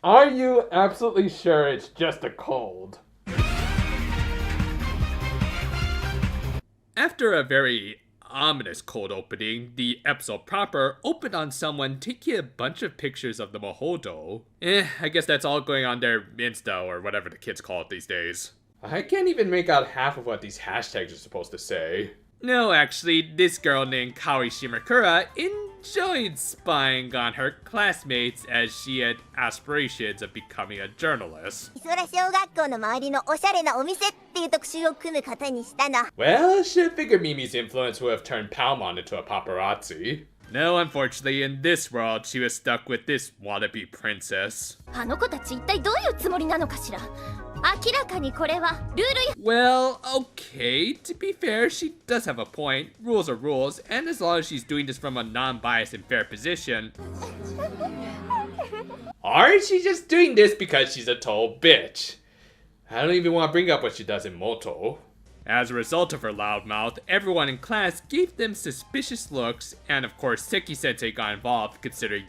Are you absolutely sure it's just a cold? After a very ominous cold opening, the episode proper opened on someone taking a bunch of pictures of the Mohodo. I guess that's all going on their Insta or whatever the kids call it these days. I can't even make out half of what these hashtags are supposed to say. No, actually, this girl named Kaori Shimakura enjoyed spying on her classmates as she had aspirations of becoming a journalist. Well, should figure Mimi's influence would have turned Palmon into a paparazzi. No, unfortunately, in this world, she was stuck with this wannabe princess. Well, okay, to be fair, she does have a point. Rules are rules, and as long as she's doing this from a non-biased and fair position. Or is she just doing this because she's a total bitch? I don't even want to bring up what she does in Moto. As a result of her loudmouth, everyone in class gave them suspicious looks, and of course Seki-sensei got involved considering,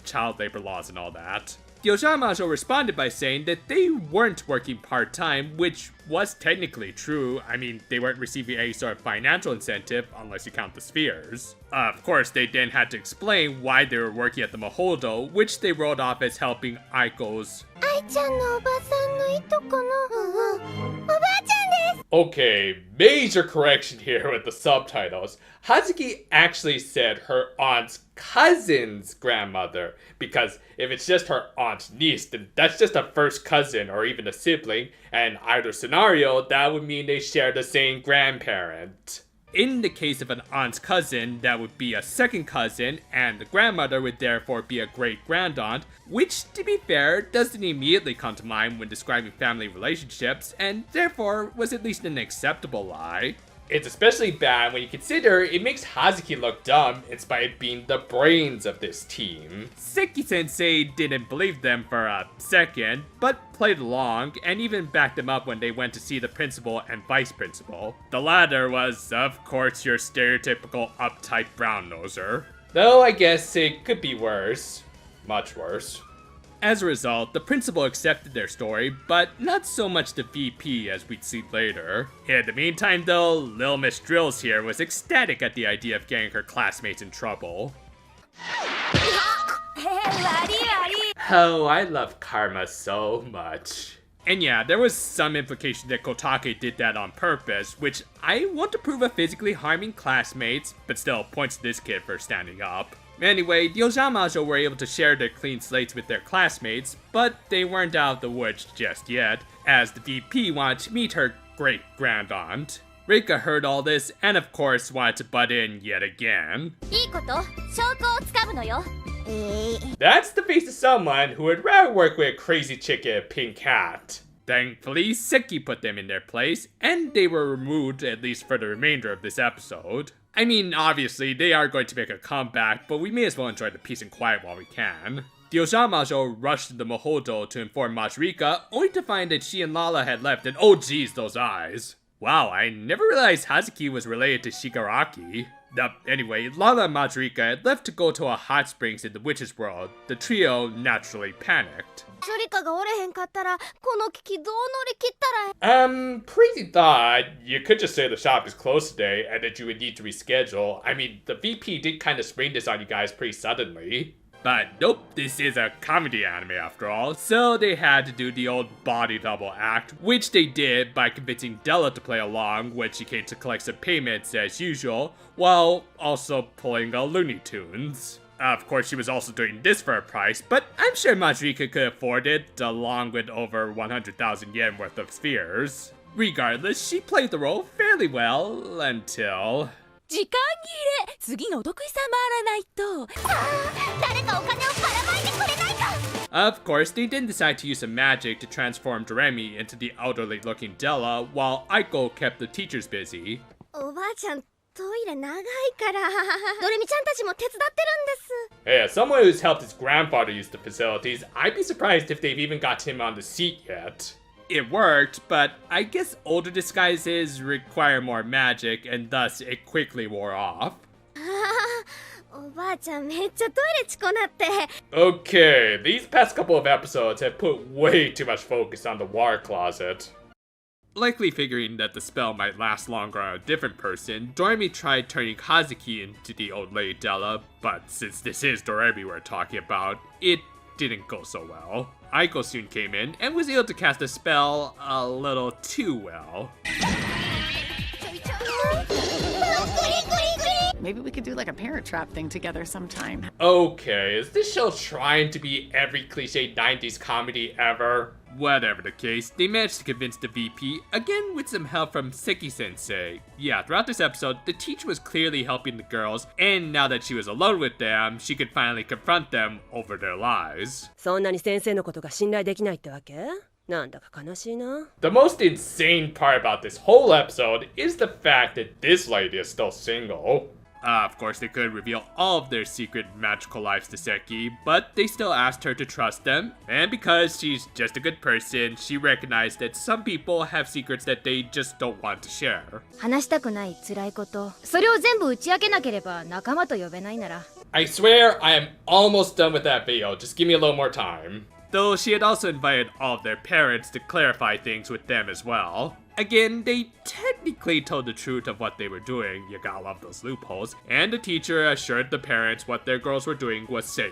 child labor laws and all that. The Ojamajo responded by saying that they weren't working part-time, which was technically true. I mean, they weren't receiving any sort of financial incentive, unless you count the spheres. Of course, they then had to explain why they were working at the Mohodo, which they wrote off as helping Aiko's... Okay, major correction here with the subtitles. Hazuki actually said her aunt's cousin's grandmother, because if it's just her aunt's niece, then that's just a first cousin or even a sibling, and either scenario, that would mean they share the same grandparent. In the case of an aunt's cousin, that would be a second cousin, and the grandmother would therefore be a great-grandaunt, which, to be fair, doesn't immediately come to mind when describing family relationships, and therefore was at least an acceptable lie. It's especially bad when you consider it makes Hazuki look dumb in spite of being the brains of this team. Seki-sensei didn't believe them for a second, but played along, and even backed them up when they went to see the principal and vice principal. The latter was, of course, your stereotypical uptight brown-noser. Though I guess it could be worse. Much worse. As a result, the principal accepted their story, but not so much the VP as we'd see later. In the meantime though, Lil Miss Drills here was ecstatic at the idea of getting her classmates in trouble. Oh, I love Karma so much. And yeah, there was some implication that Kotake did that on purpose, which I want to prove of physically harming classmates, but still points to this kid for standing up. Anyway, the Ojamajo were able to share their clean slates with their classmates, but they weren't out of the woods just yet, as the VP wanted to meet her great-grandaunt. Rika heard all this, and of course wanted to butt in yet again. That's the face of someone who would rather work with a crazy chick in a pink hat. Thankfully, Seki put them in their place, and they were removed at least for the remainder of this episode. I mean, obviously, they are going to make a comeback, but we may as well enjoy the peace and quiet while we can. The Ojamajo rushed to the Mohodo to inform Majurika, only to find that she and Lala had left, and oh geez, those eyes. Wow, I never realized Hazuki was related to Shigaraki. Anyway, Lala and Majurika had left to go to a hot springs in the witch's world. The trio naturally panicked. Crazy thought. You could just say the shop is closed today and that you would need to reschedule. I mean, the VP did kind of spring this on you guys pretty suddenly. But nope, this is a comedy anime after all, so they had to do the old body double act, which they did by convincing Della to play along when she came to collect some payments as usual, while also pulling a Looney Tunes. Of course, she was also doing this for a price, but I'm sure Majurika could afford it, along with over 100,000 yen worth of spheres. Regardless, she played the role fairly well, until... Of course, they then decided to use some magic to transform Doremi into the elderly looking Della, while Aiko kept the teachers busy. Hey, as someone who's helped his grandfather use the facilities, I'd be surprised if they've even got him on the seat yet. It worked, but I guess older disguises require more magic, and thus it quickly wore off. おばあちゃんめっちゃトイレちこなって。 Okay, these past couple of episodes have put way too much focus on the water closet. Likely figuring that the spell might last longer on a different person, Doremi tried turning Hazuki into the old lady Della, but since this is Doremi we're talking about, it didn't go so well. Aiko soon came in and was able to cast a spell a little too well. Maybe we could do like a parent trap thing together sometime. Okay, is this show trying to be every cliche 90s comedy ever? Whatever the case, they managed to convince the VP, again with some help from Seki-sensei. Yeah, throughout this episode, the teacher was clearly helping the girls, and now that she was alone with them, she could finally confront them over their lies. そんなに先生のことが信頼できないってわけ？なんだか悲しいな。 The most insane part about this whole episode is the fact that this lady is still single. Of course, they couldn't reveal all of their secret magical lives to Seki, but they still asked her to trust them, and because she's just a good person, she recognized that some people have secrets that they just don't want to share. 話したくない辛いこと、それを全部打ち明けなければ仲間と呼べないなら。 I swear I am almost done with that video, just give me a little more time. Though she had also invited all of their parents to clarify things with them as well. Again, they technically told the truth of what they were doing, you gotta love those loopholes, and the teacher assured the parents what their girls were doing was safe.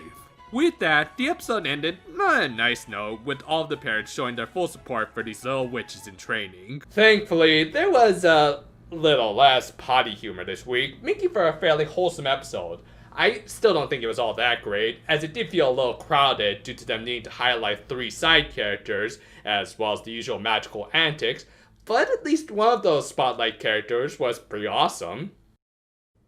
With that, the episode ended on a nice note, with all of the parents showing their full support for these little witches in training. Thankfully, there was a little less potty humor this week, making for a fairly wholesome episode. I still don't think it was all that great, as it did feel a little crowded due to them needing to highlight 3 side characters, as well as the usual magical antics, but at least one of those spotlight characters was pretty awesome.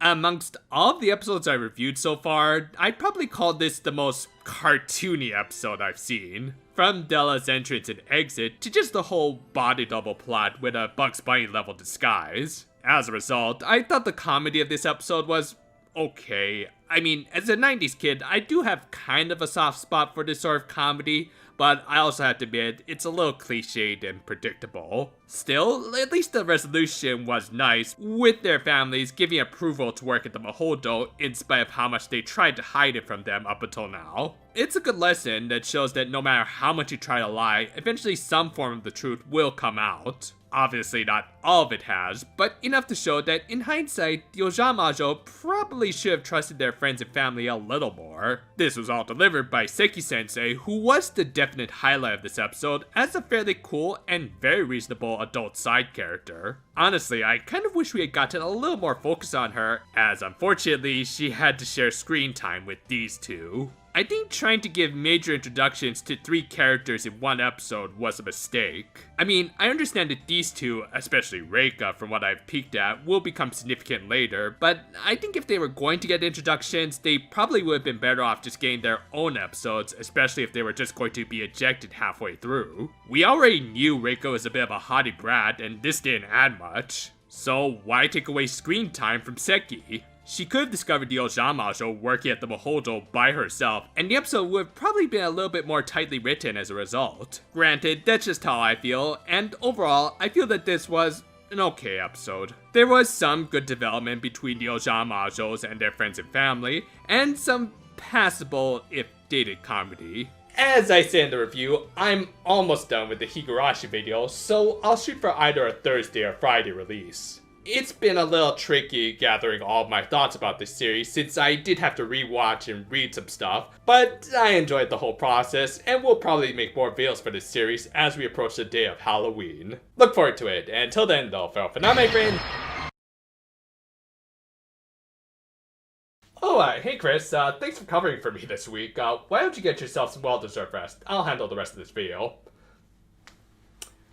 Amongst all of the episodes I reviewed so far, I'd probably call this the most cartoony episode I've seen. From Della's entrance and exit to just the whole body double plot with a Bugs Bunny level disguise. As a result, I thought the comedy of this episode was okay. I mean, as a 90s kid, I do have kind of a soft spot for this sort of comedy, but I also have to admit, it's a little cliched and predictable. Still, at least the resolution was nice, with their families giving approval to work at the Mahodo in spite of how much they tried to hide it from them up until now. It's a good lesson that shows that no matter how much you try to lie, eventually some form of the truth will come out. Obviously not all of it has, but enough to show that in hindsight, the Ojamajo probably should have trusted their friends and family a little more. This was all delivered by Seki-sensei, who was the definite highlight of this episode as a fairly cool and very reasonable adult side character. Honestly, I kind of wish we had gotten a little more focus on her, as unfortunately she had to share screen time with these two. I think trying to give major introductions to 3 characters in one episode was a mistake. I mean, I understand that these two, especially Reika from what I've peeked at, will become significant later, but I think if they were going to get introductions, they probably would have been better off just getting their own episodes, especially if they were just going to be ejected halfway through. We already knew Reika was a bit of a haughty brat, and this didn't add much. So why take away screen time from Seki? She could have discovered the Ojamajo working at the Mahodo by herself, and the episode would have probably been a little bit more tightly written as a result. Granted, that's just how I feel, and overall, I feel that this was an okay episode. There was some good development between the Ojamajos and their friends and family, and some passable, if dated, comedy. As I say in the review, I'm almost done with the Higurashi video, so I'll shoot for either a Thursday or Friday release. It's been a little tricky gathering all of my thoughts about this series since I did have to rewatch and read some stuff, but I enjoyed the whole process and will probably make more videos for this series as we approach the day of Halloween. Look forward to it, and until then though, farewell for now my friend! Oh, hey Chris, thanks for covering for me this week. Why don't you get yourself some well-deserved rest? I'll handle the rest of this video.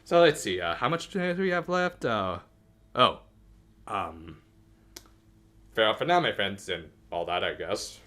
So let's see, how much do we have left? Farewell for now, my friends, and all that, I guess.